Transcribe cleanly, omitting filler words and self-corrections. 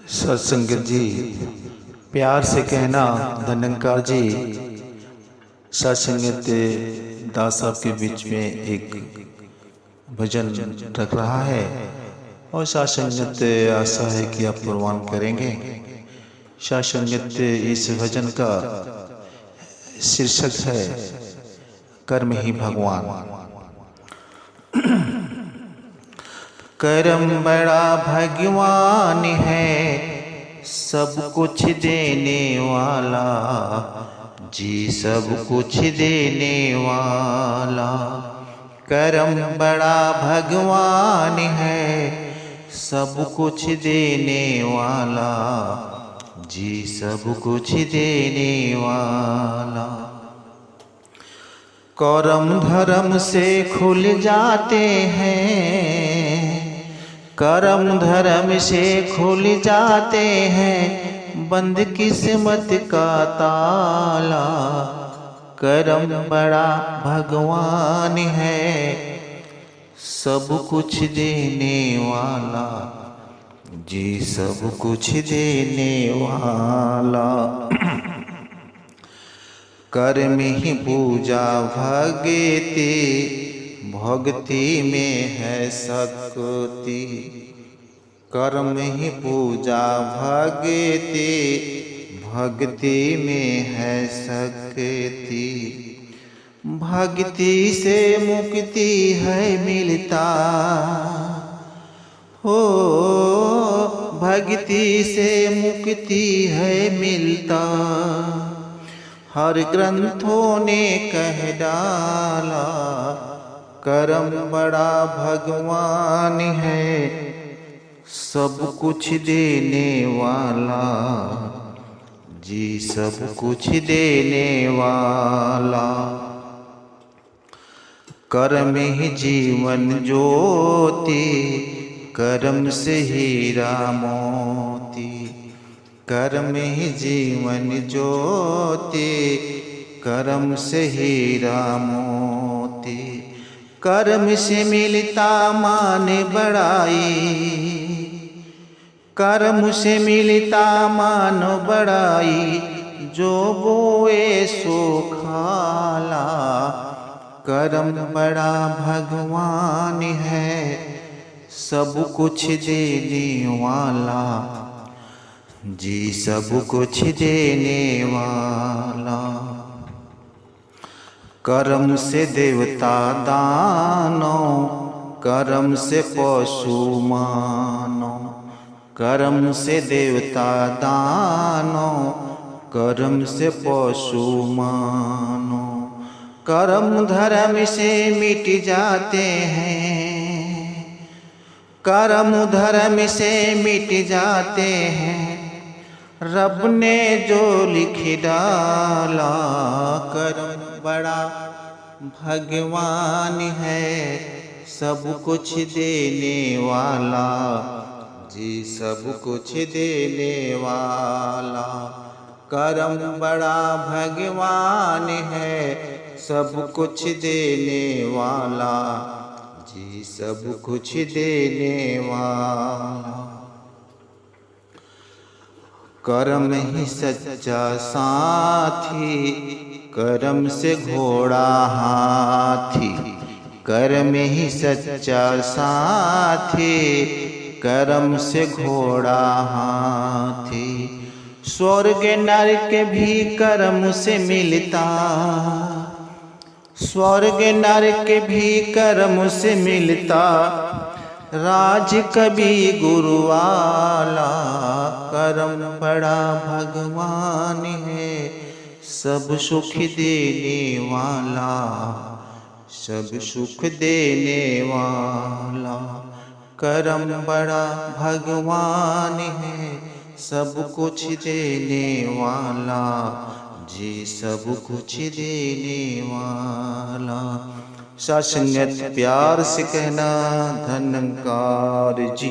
सत्संगत जी, प्यार से कहना धनंकार जी। सत्संगत दास साहब के बीच में एक भजन रख रहा है और सत्संगत आशा है कि आप प्रवान करेंगे। सत्संगत इस भजन का शीर्षक है कर्म ही भगवान। कर्म बड़ा भगवान है, सब कुछ देने वाला जी, सब कुछ देने वाला। कर्म बड़ा भगवान है, सब कुछ देने वाला जी, सब कुछ देने वाला। कर्म धर्म से खुल जाते हैं, कर्म धर्म से खुल जाते हैं, बंद किस्मत का ताला। कर्म बड़ा भगवान है, सब कुछ देने वाला जी, सब कुछ देने वाला। कर्म ही पूजा भगति, भक्ति में है शक्ति। कर्म ही पूजा भगति, भक्ति में है शक्ति। भक्ति से मुक्ति है मिलता हो, भक्ति से मुक्ति है मिलता। हर ग्रंथों ने कह डाला, कर्म बड़ा भगवान है, सब कुछ देने वाला जी, सब कुछ देने वाला। कर्म ही जीवन ज्योति, कर्म से हीरा मोती। कर्म ही जीवन ज्योति, कर्म से हीरा मोती। कर्म से मिलता मान बड़ाई, कर्म से मिलता मान बड़ाई। जो बोए सो खाला, कर्म बड़ा भगवान है, सब कुछ देने वाला जी, सब कुछ देने वाला। कर्म से देवता दानो, कर्म से पशु मानो। कर्म से देवता दानो, कर्म से पशु मानो। कर्म धर्म से मिट जाते हैं, कर्म धर्म से मिट जाते हैं। रब ने जो लिख डाला, कर्म बड़ा भगवान है, सब कुछ देने वाला जी, सब कुछ देने वाला। कर्म बड़ा भगवान है, सब कुछ देने वाला जी, सब कुछ देने वाला। कर्म ही सच्चा साथी, कर्म से घोड़ा हाथी। कर्म ही सच्चा साथी, कर्म से घोड़ा हाथी। स्वर्ग नरक भी कर्म से मिलता, स्वर्ग नरक भी कर्म से मिलता। राज कभी गुरु वाला, कर्म बड़ा भगवान है, सब सुख देने वाला, सब सुख देने वाला। कर्म बड़ा भगवान है, सब कुछ देने वाला जी, सब कुछ देने वाला। सत्संगत प्यार से कहना धनंकार जी।